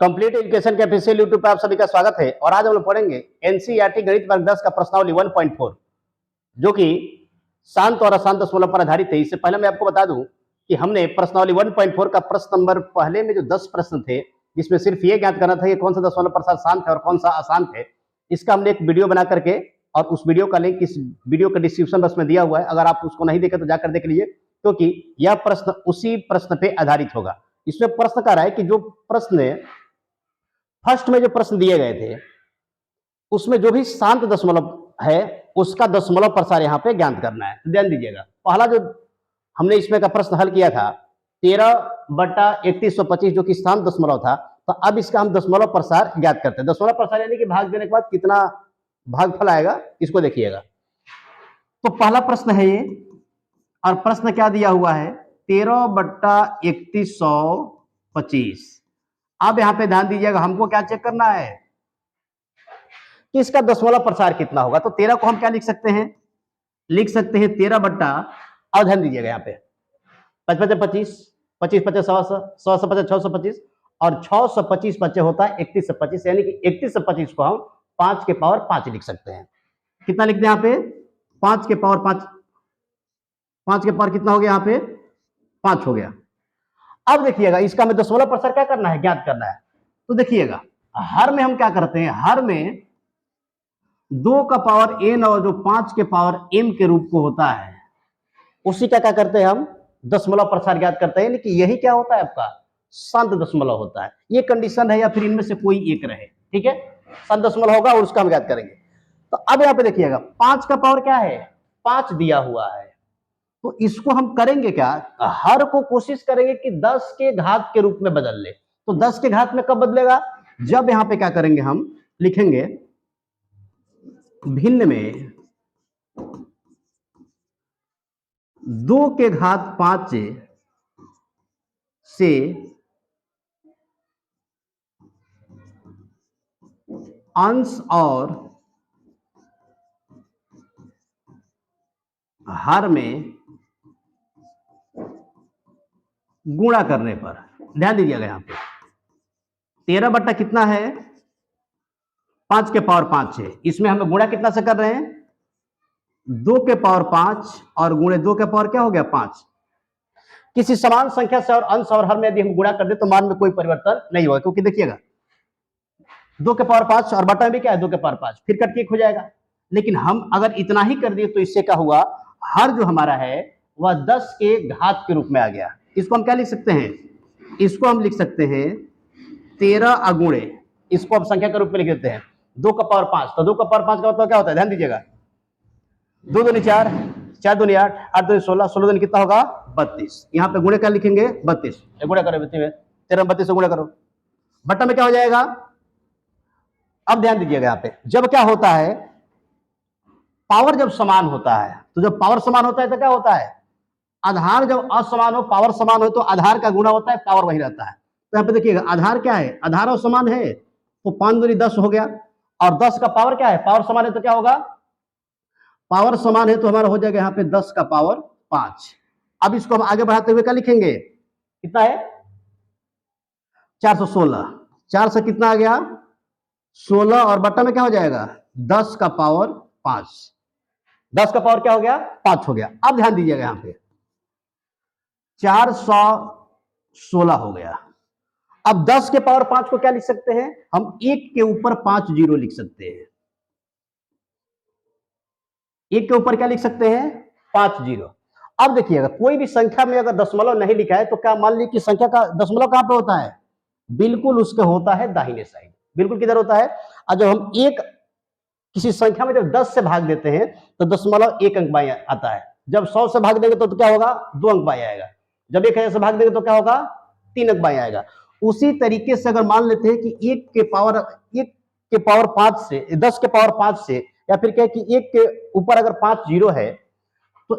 Complete education के official YouTube पे आप सभी का स्वागत है। और आज हम लोग पढ़ेंगे एनसीईआरटी गणित वर्ग 10 का प्रश्नावली 1.4 जो कि शांत और अशांत दशमलव पर आधारित है। इससे पहले मैं आपको बता दूं कि हमने प्रश्नावली 1.4 का प्रश्न नंबर पहले में जो 10 प्रश्न थे जिसमें सिर्फ ये ज्ञात करना था कि कौन सा दशमलव प्रसार शांत है और कौन सा अशांत है, इसका हमने एक वीडियो बना करके, और उस वीडियो का लिंक इस वीडियो के डिस्क्रिप्शन बॉक्स में दिया हुआ है। अगर आप उसको नहीं देखे तो जाकर देख लीजिए, क्योंकि यह प्रश्न उसी प्रश्न पे आधारित होगा। इसमें प्रश्न कह रहा है कि जो प्रश्न फर्स्ट में जो प्रश्न दिए गए थे उसमें जो भी शांत दशमलव है उसका दशमलव प्रसार यहाँ पे ज्ञात करना है। ध्यान दीजिएगा, पहला जो हमने इसमें का प्रश्न हल किया था 13/3125 जो कि शांत दशमलव था, तो अब इसका हम दशमलव प्रसार ज्ञात करते हैं। दशमलव प्रसार यानी कि भाग देने के बाद कितना भागफल आएगा, इसको देखिएगा। तो पहला प्रश्न है ये, और प्रश्न क्या दिया हुआ है 13/3125। अब यहां पे ध्यान दीजिएगा, हमको क्या चेक करना है कि इसका दशमलव प्रसार कितना होगा। तो 13 को हम क्या लिख सकते हैं, 13 बट्टा, और ध्यान दीजिएगा यहाँ पे 55 25 25 50 100 100 100 50 625 और 625 बच्चे होता है 31 से 25, यानी कि 31 से 25 को हम 5 के पावर 5 लिख सकते हैं। कितना लिखते हैं यहाँ पे 5 के पावर 5, 5 के पावर कितना हो गया यहाँ पे 5 हो गया। अब देखिएगा इसका हमें दशमलव प्रसार क्या करना है, ज्ञात करना है। तो देखिएगा हर में हम क्या करते हैं, हर में 2 का पावर n और जो 5 के पावर m के रूप को होता है उसी का क्या करते हैं हम दशमलव प्रसार ज्ञात करते हैं। यानी कि यही क्या होता है आपका शांत दशमलव होता है। ये कंडीशन है, या फिर इनमें से कोई एक रहे, ठीक है, शांत दशमलव होगा और उसका हम ज्ञात करेंगे। तो अब यहाँ पे देखिएगा 5 का पावर क्या है 5 दिया हुआ है, तो इसको हम करेंगे क्या, हर को कोशिश करेंगे कि 10 के घात के रूप में बदल ले। तो 10 के घात में कब बदलेगा, जब यहां पे क्या करेंगे हम लिखेंगे भिन्न में 2 के घात 5 से अंश और हर में गुणा करने पर। ध्यान दीजिएगा यहां पे 13 बट्टा कितना है 5 के पावर 5 है, इसमें हम गुणा कितना से कर रहे हैं 2 के पावर 5 और गुणे 2 के पावर क्या हो गया 5। किसी समान संख्या से और अंश और हर में यदि हम गुणा कर दे तो मान में कोई परिवर्तन नहीं होगा, क्योंकि देखिएगा 2 के पावर 5 और बटा में भी क्या है 2 के पावर 5, फिर कट के हो जाएगा। लेकिन हम अगर इतना ही कर दिए तो इससे क्या हुआ, हर जो हमारा है वह 10 के घात के रूप में आ गया। इसको हम क्या लिख सकते हैं, इसको हम लिख सकते हैं 13 अगुणे, इसको हम संख्या के रूप में लिख देते हैं 2 का पावर 5। तो 2 का पावर 5 का मतलब क्या होता है, ध्यान दीजिएगा 2 दूनी 4, 4 दूनी 8, 8 दूनी 16, 16 दूनी कितना होगा 32। यहाँ पे गुणे क्या लिखेंगे 32, गुणा करो 13 32 से गुणा करो, बट्टा में क्या हो जाएगा। अब ध्यान दीजिएगा यहाँ पे जब क्या होता है पावर जब समान होता है, तो जब पावर समान होता है तो क्या होता है, आधार जब असमान हो पावर समान हो तो आधार का गुणा होता है, पावर वही रहता है। तो यहाँ पे देखिएगा आधार क्या है, आधार और समान है तो 5 दूनी 10 हो गया, और 10 का पावर क्या है, पावर समान है तो क्या होगा, पावर समान है तो हमारा हो जाएगा यहाँ पे 10 का पावर 5। अब इसको हम आगे बढ़ाते हुए क्या लिखेंगे, कितना है 416, 4 से कितना आ गया 16, और बट्टा में क्या हो जाएगा 10 का पावर 5, 10 का पावर क्या हो गया 5 हो गया। अब ध्यान दीजिएगा यहाँ पे 416 हो गया। अब 10 के पावर 5 को क्या लिख सकते हैं हम, 1 के ऊपर 5 जीरो लिख सकते हैं, 1 के ऊपर क्या लिख सकते हैं 5 जीरो। अब देखिएगा कोई भी संख्या में अगर दशमलव नहीं लिखा है तो क्या मान लीजिए कि संख्या का दशमलव कहां पे होता है, बिल्कुल उसके होता है दाहिने साइड, बिल्कुल किधर होता है। और जब हम एक किसी संख्या में जब 10 से भाग देते हैं तो दशमलव 1 अंक बाएं आता है, जब 100 से भाग देंगे तो क्या होगा 2 अंक बाएं आएगा, जब 1000 से भाग देंगे तो क्या होगा 3 अंक बाएं आएगा। उसी तरीके से अगर मान लेते हैं कि 1 के पावर 5 से 10 के पावर 5 से, या फिर क्या कि 1 के ऊपर अगर 5 जीरो है तो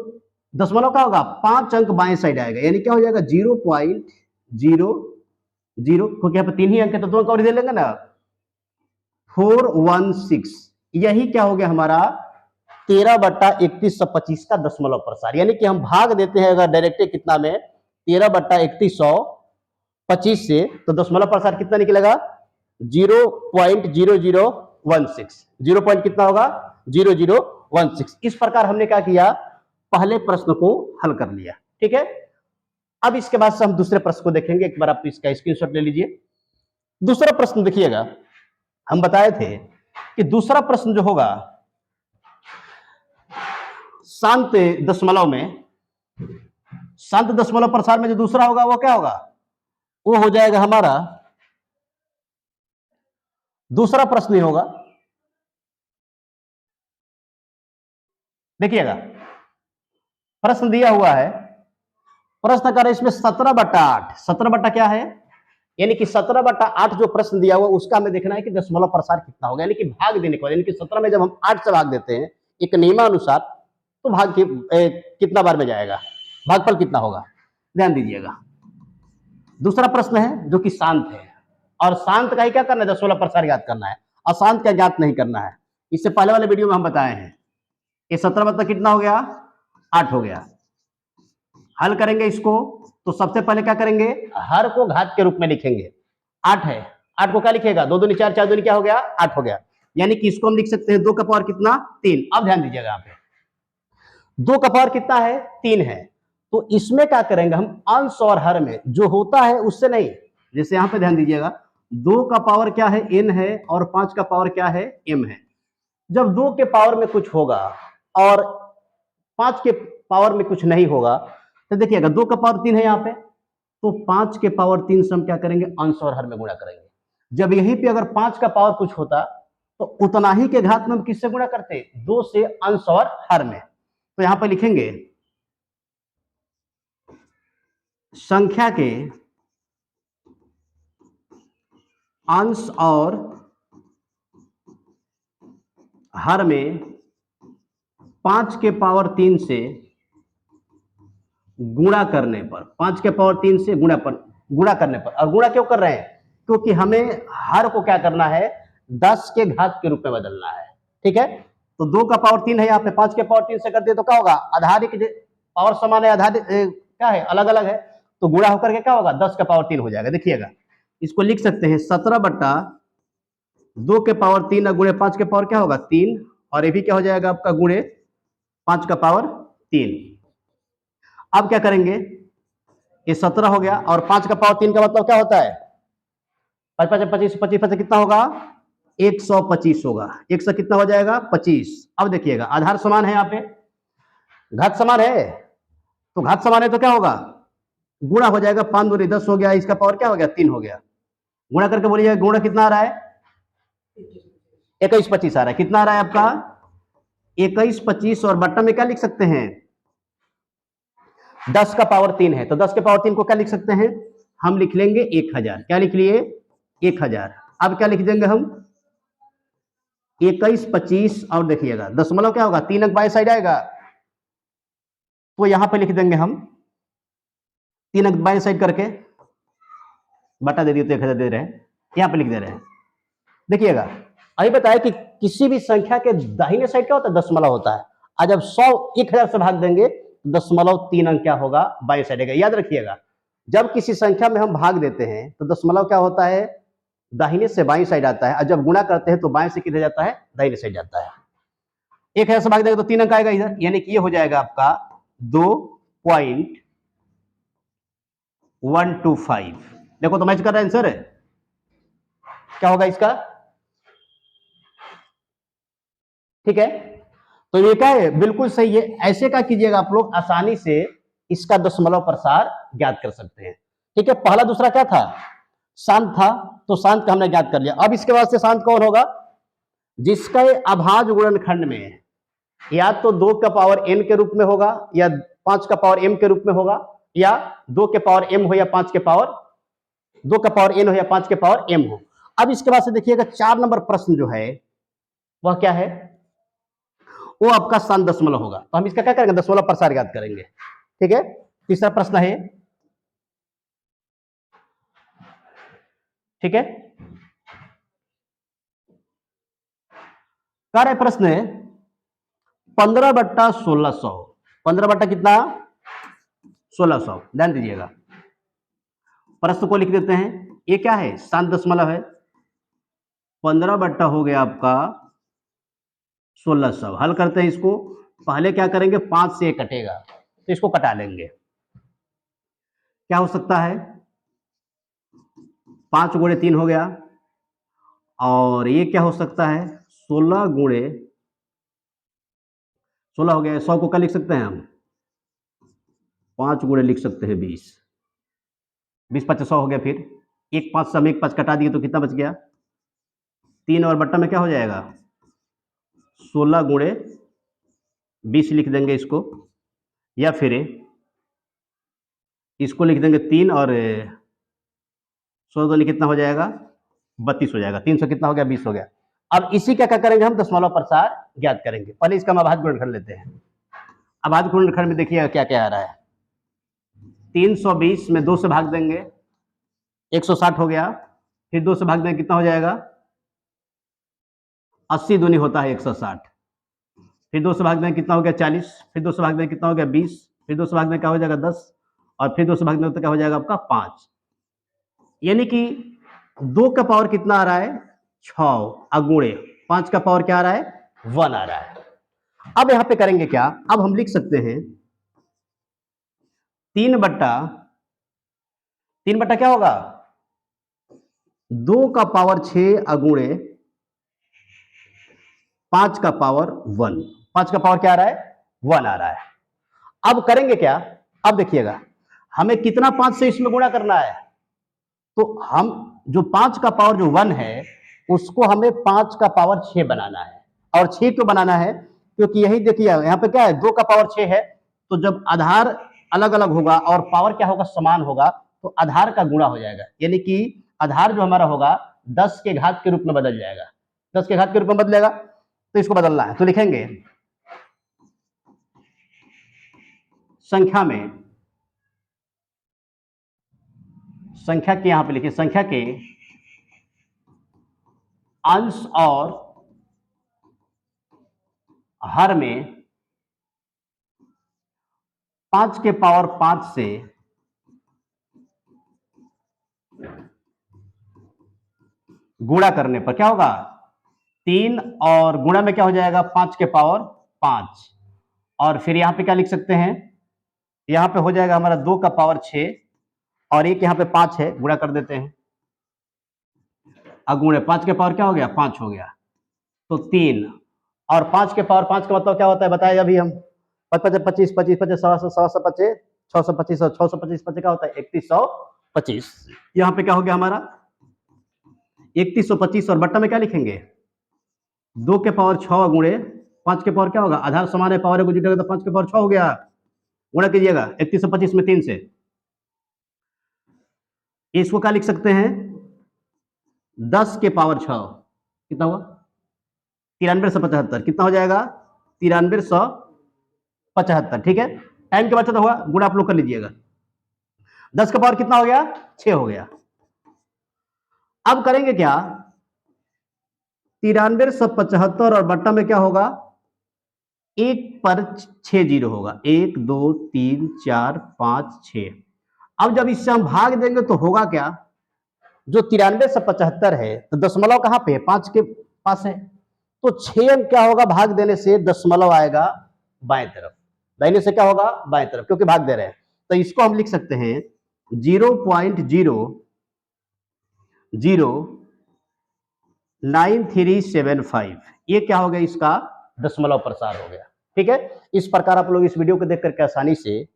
दशमलव क्या होगा 5 अंक बाएं साइड आएगा, यानी क्या हो जाएगा 0.00, क्योंकि यहाँ पे 3 ही अंक है तो 2 अंक और दे लेंगे ना 416। यही क्या हो गया हमारा 13/3125 का दशमलव प्रसार। यानी कि हम भाग देते हैं अगर डायरेक्ट कितना में 13/3125 से, तो दशमलव प्रसार कितना निकलेगा 0.0016, 0 पॉइंट कितना होगा 0016। इस प्रकार हमने क्या किया, पहले प्रश्न को हल कर लिया। ठीक है, अब इसके बाद से हम दूसरे प्रश्न को देखेंगे। एक बार आप इसका स्क्रीनशॉट ले लीजिए। दूसरा प्रश्न देखिएगा, हम बताए थे कि दूसरा प्रश्न जो होगा शांत दशमलव में, शांत दशमलव प्रसार में जो दूसरा होगा वो क्या होगा, वो हो जाएगा हमारा दूसरा प्रश्न ही होगा। देखिएगा प्रश्न दिया हुआ है, प्रश्न कर इसमें 17/8, 17 क्या है, यानी कि 17/8 जो प्रश्न दिया हुआ उसका हमें देखना है कि दशमलव प्रसार कितना होगा, यानी कि भाग देने को, यानी कि 17 में जब हम 8 से भाग देते हैं एक नियमानुसार, तो भाग कितना बार में जाएगा, भागफल कितना होगा। ध्यान दीजिएगा, दूसरा प्रश्न है जो कि शांत है, और शांत का ही क्या करना है, दशमलव प्रसार ज्ञात करना है, अशांत का ज्ञात नहीं करना है। इससे पहले वाले वीडियो में हम बताए हैं कि 17 कितना हो गया, 8 हो गया। हल करेंगे इसको, तो सबसे पहले क्या करेंगे, हर को घात के रूप में लिखेंगे। 8 है, 8 को क्या लिखेगा, 2 दूनी 4, 4 दूनी क्या हो गया, 8 हो गया। यानी कि इसको हम लिख सकते हैं 2 का पावर कितना, 3। अब ध्यान दीजिएगा यहाँ पे 2 का पावर कितना है, 3 है। तो इसमें क्या करेंगे हम, अंश और हर में जो होता है उससे नहीं, जैसे यहाँ पे ध्यान दीजिएगा 2 का पावर क्या है, n है, और 5 का पावर क्या है, m है। जब 2 के पावर में कुछ होगा और 5 के पावर में कुछ नहीं होगा, तो देखिएगा 2 का पावर 3 है यहाँ पे, तो 5 के पावर 3 से हम क्या करेंगे, अंश और हर में गुणा करेंगे। जब यहीं पे अगर 5 का पावर कुछ होता तो उतना ही के घात में हम किससे गुणा करते, 2 से अंश और हर में। तो यहां पर लिखेंगे संख्या के अंश और हर में 5 के पावर 3 से गुणा करने पर, 5 के पावर 3 से गुणा करने पर, और गुणा क्यों कर रहे हैं, क्योंकि हमें हर को क्या करना है, 10 के घात के रूप में बदलना है। ठीक है, तो 2 का पावर 3 है यहाँ पे, 5 के पावर 3 से कर दिए तो क्या होगा, आधारिक पावर समान है, आधारिक क्या है, अलग अलग है, तो गुणा होकर के क्या होगा, 10 का पावर 3 हो जाएगा। देखिएगा इसको लिख सकते हैं 17/2 के पावर 3 गुणे 5 के पावर क्या होगा, 3, और ये भी क्या हो जाएगा आपका, गुणे 5 का पावर 3। अब क्या करेंगे, ये 17 हो गया, और 5 का पावर 3 का मतलब क्या होता है, 5 5 25, 25 कितना होगा, 125 होगा, 100 कितना हो जाएगा, 25। अब देखिएगा आधार समान है, यहाँ पे घात समान है, तो घात समान है तो क्या होगा, गुणा हो जाएगा, 5 दूनी 10 हो गया, इसका पावर क्या हो गया, 3 हो गया। गुणा करके बोलिए, गुणा कितना आ रहा है, 21-25 आ रहा है। कितना आ रहा है आपका, 21-25, और बट्टा में क्या लिख सकते हैं, 10 का पावर 3 है, तो 10 के पावर 3 को क्या लिख सकते हैं, हम लिख लेंगे 1000। क्या लिख लिए, 1000। अब क्या लिख देंगे हम, 21-25, और देखिएगा दशमलव क्या होगा, 3 अंक बाएं साइड आएगा, तो यहां पे लिख देंगे हम 3 अंक बाएं साइड करके, बटा दे दिए तो 1000 दे रहे हैं, यहां पे लिख दे रहे हैं। देखिएगा अभी बताया कि किसी भी संख्या के दाहिने साइड क्या होता है, दशमलव होता है, आज जब 1000 से भाग देंगे, दशमलव 3 अंक क्या होगा, बाएं साइड आएगा। याद रखिएगा जब किसी संख्या में हम भाग देते हैं तो दशमलव क्या होता है, दाहिने से बाईं साइड आता है, और जब गुणा करते हैं तो बाएं से किधर जाता है, दाहिने साइड जाता है। 1000 से भाग देंगे तो 3 अंक आएगा इधर, यानी कि ये हो जाएगा आपका 2.125। देखो तो मैच कर रहा है आंसर, क्या होगा इसका, ठीक है। तो ये क्या है, बिल्कुल सही है। ऐसे क्या कीजिएगा आप लोग, आसानी से इसका दशमलव प्रसार ज्ञात कर सकते हैं। ठीक है, पहला दूसरा क्या था, शांत था, तो शांत का हमने ज्ञात कर लिया। अब इसके बाद से शांत कौन होगा, जिसका अभाज्य गुणनखंड में या तो 2 का पावर n के रूप में होगा, या 5 का पावर m के रूप में होगा, या 2 के पावर m हो, या 5 के पावर 2 का पावर n हो, या 5 के पावर m हो। अब इसके बाद से देखिएगा 4 नंबर प्रश्न जो है वह क्या है, वो आपका शांत दशमलव होगा, तो हम इसका क्या करेंगे, दशमलव प्रसार ज्ञात करेंगे। ठीक है, तीसरा प्रश्न है, ठीक है, कार्य प्रश्न है 15/1600, 15 बट्टा कितना, 1600। ध्यान दीजिएगा प्रश्न को लिख देते हैं, ये क्या है, शांत दशमलव है, 15 बट्टा हो गया आपका 1600। हल करते हैं इसको। पहले क्या करेंगे, 5 से 1 कटेगा तो इसको कटा लेंगे। क्या हो सकता है, 5 गुणे 3 हो गया, और ये क्या हो सकता है, 16 गुणे 16 हो गया। 100 को क्या लिख सकते हैं हम, 5 गुणे लिख सकते हैं 20। 20 5 100 हो गया। फिर एक 5 से हम एक 5 कटा दिए तो कितना बच गया, 3, और बट्टा में क्या हो जाएगा, 16 गुणे 20 लिख देंगे इसको, या फिर इसको लिख देंगे 3 और 16 कितना हो जाएगा, 32 हो जाएगा। 300 कितना हो गया, 20 हो गया। अब इसी का क्या करेंगे हम, दशमलव प्रसार ज्ञात करेंगे। पहले इसका हम अभाज्य गुणनखंड लेते हैं। अभाज्य गुणनखंड में देखिएगा क्या क्या आ रहा है। 320 में 2 से भाग देंगे, 160 हो गया। फिर 2 से भाग देंगे, कितना हो जाएगा, 80 दूनी होता है 160। फिर 2 से भाग देंगे, कितना हो गया, 40। फिर 2 से भाग देंगे, कितना हो गया, 20। फिर 2 से भाग देंगे, क्या हो जाएगा, 10। और फिर 2 से भाग देंगे तो क्या हो जाएगा आपका, 5। यानी कि 2 का पावर कितना आ रहा है, 6 अगुणे 5 का पावर क्या आ रहा है, 1 आ रहा है। अब यहां पे करेंगे क्या, अब हम लिख सकते हैं 3 बट्टा क्या होगा, 2 का पावर 6 अगुणे 5 का पावर 1। 5 का पावर क्या आ रहा है, 1 आ रहा है। अब करेंगे क्या, अब देखिएगा हमें कितना 5 से इसमें गुणा करना है, तो हम जो 5 का पावर जो 1 है उसको हमें 5 का पावर 6 बनाना है। और 6 क्यों बनाना है, क्योंकि यही देखिए यहां पे क्या है, 2 का पावर 6 है, तो जब आधार अलग अलग होगा और पावर क्या होगा, समान होगा, तो आधार का गुणा हो जाएगा। यानी कि आधार जो हमारा होगा 10 के घात के रूप में बदल जाएगा। 10 के घात के रूप में बदलेगा, तो इसको बदलना है। तो लिखेंगे संख्या के, यहां पे लिखिए संख्या के अंश और हर में 5 के पावर 5 से गुणा करने पर क्या होगा, 3, और गुणा में क्या हो जाएगा, 5 के पावर 5। और फिर यहां पे क्या लिख सकते हैं, यहां पे हो जाएगा हमारा 2 का पावर 6, और एक यहां पे 5 है, गुणा कर देते हैं। अगुणे 5 के पावर क्या हो गया, 5 हो गया, तो 3, और 5 के पावर 5 का मतलब क्या होता है बताए अभी हम, 25 25 25 25 100 625 और 625 25 क्या होता है, 3125। यहां पे क्या हो गया हमारा 3125, और बट्टा में क्या लिखेंगे, 2 के पावर 6 गुणे 5 के पावर क्या होगा, आधार समान है, पावर को जुटेगा तो 5 के पावर 6 हो गया। गुणा कीजिएगा 3125 में 3 से, इसको क्या लिख सकते हैं, 10 के पावर 6 कितना हुआ, 9375। कितना हो जाएगा, 9375। ठीक है, टाइम के बचत होगा, गुणा आप लोग कर लीजिएगा। 10 का पावर कितना हो गया, 6 हो गया। अब करेंगे क्या, 9375 और बट्टा में क्या होगा, 1 पर 6 जीरो होगा, 1 2 3 4 5 6। अब जब इससे हम भाग देंगे तो होगा क्या, जो 9375 है तो दशमलव कहां पे है, 5 के पास है, तो 6 क्या होगा, भाग देने से दशमलव आएगा बाएं तरफ, दाहिने से क्या होगा, बाएं तरफ, क्योंकि भाग दे रहे हैं। तो इसको हम लिख सकते हैं 0.009375। ये क्या हो गया, इसका दशमलव प्रसार हो गया। ठीक है, इस प्रकार आप लोग इस वीडियो को देख करके आसानी से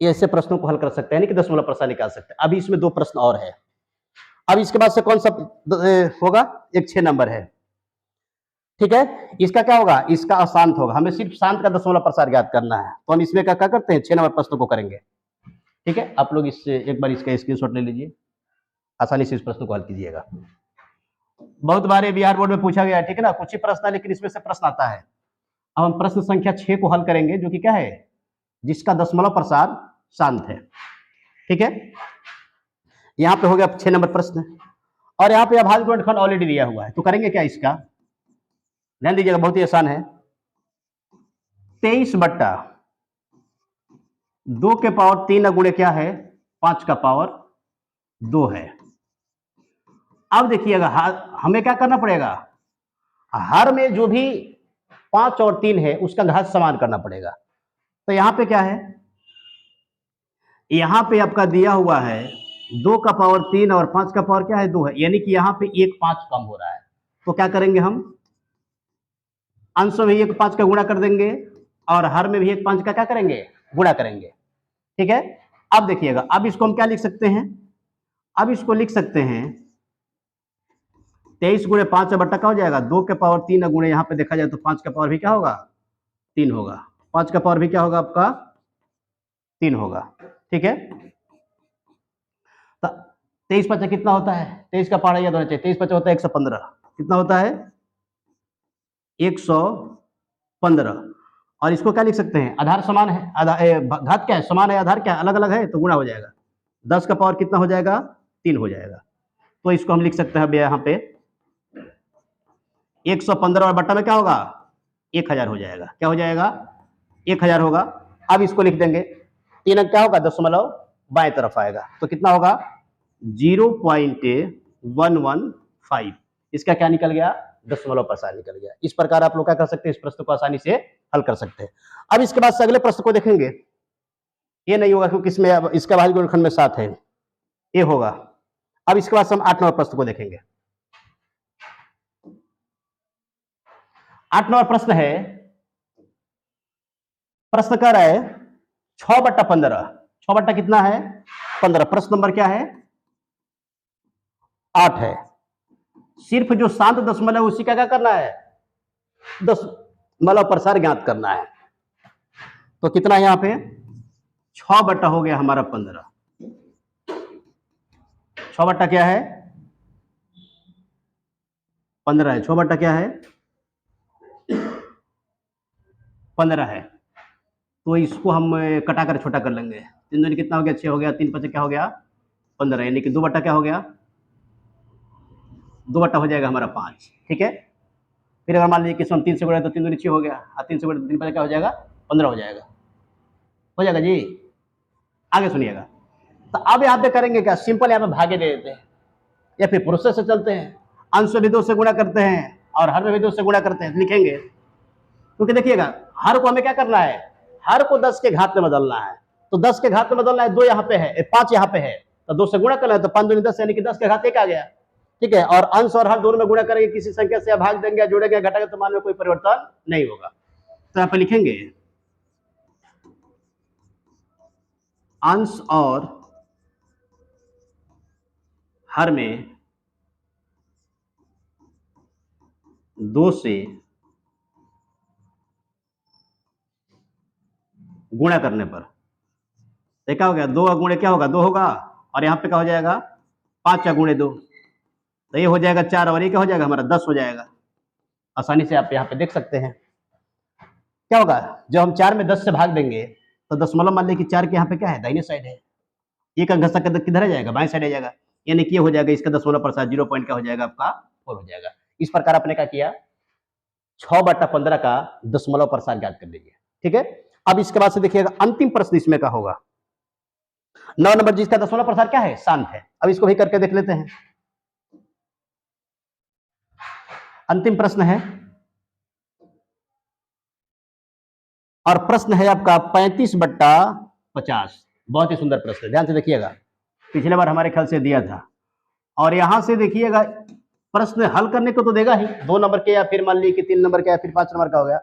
ऐसे प्रश्नों को हल कर सकते हैं कि दशमलव प्रसार निकाल सकते हैं। अभी इसमें 2 प्रश्न और है। अब इसके बाद से कौन सा होगा, एक 6 नंबर है। ठीक है, इसका क्या होगा, इसका अशांत होगा, हमें सिर्फ शांत का दशमलव प्रसार ज्ञात करना है। तो हम इसमें क्या करते हैं, 6 नंबर प्रश्न को करेंगे। ठीक है, आप लोग इससे एक बार इसका स्क्रीनशॉट ले लीजिए, आसानी से इस प्रश्न को हल कीजिएगा। बहुत बार बिहार बोर्ड में पूछा गया है, ठीक है ना, कुछ ही प्रश्न है लेकिन इसमें से प्रश्न आता है। अब हम प्रश्न संख्या 6 को हल करेंगे, जो कि क्या है, जिसका दशमलव प्रसार शांत है। ठीक है, यहां पे हो गया 6 नंबर प्रश्न, और यहाँ पे अभाज्य गुणनखंड ऑलरेडी दिया हुआ है। तो करेंगे क्या, इसका ध्यान दीजिएगा, बहुत ही आसान है। 23 बट्टा 2 के पावर 3 गुणे क्या है, 5 का पावर 2 है, अब देखिएगा हमें क्या करना पड़ेगा, हर में जो भी 5 और 3 है उसका घात समान करना पड़ेगा। तो यहां पे क्या है, यहां पे आपका दिया हुआ है 2 का पावर 3 और 5 का पावर क्या है 2 है, यानी कि यहां पे 1 5 कम हो रहा है। तो क्या करेंगे, हम अंशों में 1 5 का गुणा कर देंगे और हर में भी 1 5 का क्या करेंगे, गुणा करेंगे। ठीक है, अब देखिएगा, अब इसको हम क्या लिख सकते हैं, अब इसको लिख सकते हैं 23 गुणे 5 बट्टा क्या हो जाएगा 2 के पावर 3 गुणे, यहाँ पे देखा जाए तो 5 का पावर भी क्या होगा 3 होगा, 5 का पावर भी क्या होगा आपका 3 होगा। ठीक है, तो 23 5 कितना होता है, 23 का पारा याद होना चाहिए, 23 5 होता है 115, कितना होता है 115। और इसको क्या लिख सकते हैं, आधार समान है, घात क्या है समान है, आधार क्या है अलग अलग है, तो गुणा हो जाएगा, 10 का पावर कितना हो जाएगा 3 हो जाएगा। तो इसको हम लिख सकते हैं यहाँ पे 115 और बट्टा में क्या होगा 1000 हो जाएगा, क्या हो जाएगा 1000 होगा। अब इसको लिख देंगे, 3 अंक क्या होगा दशमलव बाएं तरफ आएगा, तो कितना होगा 0.115, इसका क्या निकल गया दशमलव प्रसार निकल गया। इस प्रकार आप लोग क्या कर सकते हैं, इस प्रश्न को आसानी से हल कर सकते हैं। अब इसके बाद से अगले प्रश्न को देखेंगे, ये नहीं होगा क्योंकि इसमें अब इसका भाज्य गुणनखंड में 7 है, ये होगा। अब इसके बाद से हम 8 नंबर प्रश्न को देखेंगे। 8 नंबर प्रश्न है, प्रश्न कर रहा है 6/15, 6 बट्टा कितना है 15, प्रश्न नंबर क्या है 8 है। सिर्फ जो शांत दशमलव उसी का क्या करना है दशमलव प्रसार ज्ञात करना है। तो कितना है यहाँ पे 6 बट्टा हो गया हमारा 15, 6 बट्टा क्या है 15 है, 6 बट्टा क्या है 15 है। तो इसको हम कटा कर छोटा कर लेंगे, 3 दूनी कितना हो गया 6 हो गया, 3 5 क्या हो गया 15, यानी कि 2 बट्टा क्या हो गया 2 बट्टा हो जाएगा हमारा 5। ठीक है, फिर अगर मान लीजिए कि हम 3 से गुणा तो 3 दूनी 6 हो गया, और 3 से गुणा तो 3 5 क्या हो जाएगा 15 हो जाएगा, हो जाएगा जी। आगे सुनिएगा, तो अब यहाँ पे करेंगे क्या, सिंपल यहाँ पे भागे दे देते हैं या फिर प्रोसेस से चलते हैं, अंश भी 2 से गुणा करते हैं और हर में भी 2 से गुणा करते हैं, लिखेंगे। क्योंकि देखिएगा हर को हमें क्या करना है, हर को 10 के घात में बदलना है, तो 10 के घात में बदलना है, 2 यहाँ पे है 5 यहाँ पे है, तो 2 से गुणा करना है, तो 5 दूनी 10 यानी कि 10 के घात 1 आ गया। ठीक है, और अंश और हर दोनों में गुणा करेंगे, किसी संख्या से भाग देंगे, जोड़ेंगे, घटाएंगे, तो मान में कोई परिवर्तन नहीं होगा। तो यहाँ पे लिखेंगे अंश और हर में 2 से गुणा करने पर क्या हो गया 2 का गुणे क्या होगा 2 होगा, और यहाँ पे क्या हो जाएगा 5 का गुणे 2, तो ये हो जाएगा 4 और ये क्या हो जाएगा हमारा 10 हो जाएगा। आसानी से आप यहाँ पे देख सकते हैं क्या होगा, जब हम 4 में 10 से भाग देंगे तो दशमलव मान लीजिए कि 4 के यहाँ पे क्या है दाहिने साइड है, ये का घसा किधर आ जाएगा बाएं साइड आ जाएगा, यानी कि ये हो जाएगा इसका दशमलव प्रसार 0 पॉइंट का हो जाएगा आपका 4 हो जाएगा। इस प्रकार आपने क्या किया 6/15 का दशमलव प्रसार ज्ञात कर लीजिए। ठीक है, अब इसके बाद से देखिएगा अंतिम प्रश्न इसमें का होगा 9 नंबर, जिसका दशमलव प्रसार क्या है शांत है। अब इसको भी करके देख लेते हैं। अंतिम प्रश्न है और प्रश्न है आपका 35/50, बहुत ही सुंदर प्रश्न है, ध्यान से देखिएगा, पिछले बार हमारे ख्याल से दिया था। और यहां से देखिएगा प्रश्न हल करने को तो देगा ही 2 नंबर के या फिर मान लीजिए कि 3 नंबर का या फिर 5 नंबर का हो गया,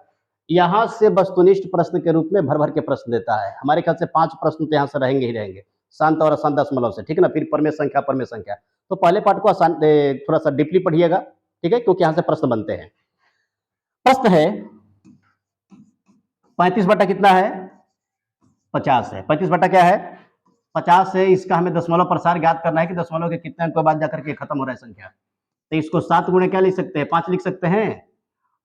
यहां से वस्तुनिष्ठ प्रश्न के रूप में भर भर के प्रश्न देता है। हमारे ख्याल से 5 प्रश्न तो यहां से रहेंगे ही रहेंगे, शांत और अशांत दशमलव से। ठीक है ना, फिर परमेय संख्या। तो पहले पार्ट को आसान थोड़ा सा डीपली पढ़िएगा, ठीक है, क्योंकि यहां से प्रश्न बनते हैं। प्रश्न है 35 बटा कितना है 50 है, 35 बटा क्या है 50 है। इसका हमें दशमलव प्रसार ज्ञात करना है कि दशमलव के कितने अंक के बाद जाकर के खत्म हो रहा है संख्या। तो इसको 7 गुणे क्या लिख सकते हैं 5 लिख सकते हैं,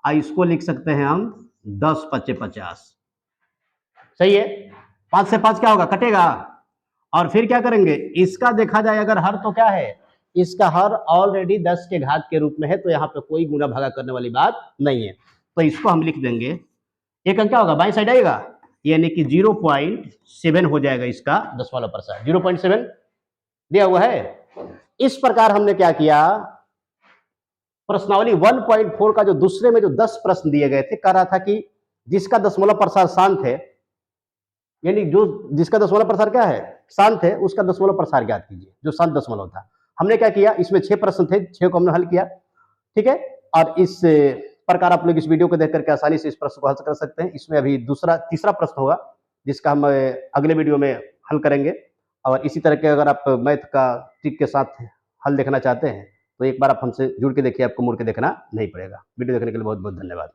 और इसको लिख सकते हैं हम 10 × 50। सही है, 5 से 5 क्या होगा कटेगा, और फिर क्या करेंगे इसका देखा जाए अगर हर तो क्या है इसका हर ऑलरेडी 10 के घात के रूप में है, तो यहाँ पे कोई गुणा भागा करने वाली बात नहीं है। तो इसको हम लिख देंगे, एक अंक क्या होगा बाईं साइड आएगा, यानी कि 0.7 हो जाएगा इसका दशमलव प्रसार, 0.7 दिया हुआ है। इस प्रकार हमने क्या किया प्रश्नावली 1.4 का जो दूसरे में जो 10 प्रश्न दिए गए थे, कह रहा था कि जिसका दशमलव प्रसार शांत है, यानी जो जिसका दशमलव प्रसार क्या है, शांत है, उसका दशमलव प्रसार ज्ञात कीजिए, जो शांत दशमलव था। हमने क्या किया, इसमें 6 प्रश्न थे, 6 को हमने हल किया, ठीक है। और इस प्रकार आप लोग इस वीडियो को देख करके आसानी से इस प्रश्न को हल कर सकते हैं। इसमें अभी तीसरा प्रश्न होगा, जिसका हम अगले वीडियो में हल करेंगे। और इसी तरह के अगर आप मैथ का ट्रिक के साथ हल देखना चाहते हैं, तो एक बार आप हमसे जुड़ के देखिए, आपको मुड़ के देखना नहीं पड़ेगा। वीडियो देखने के लिए बहुत बहुत धन्यवाद।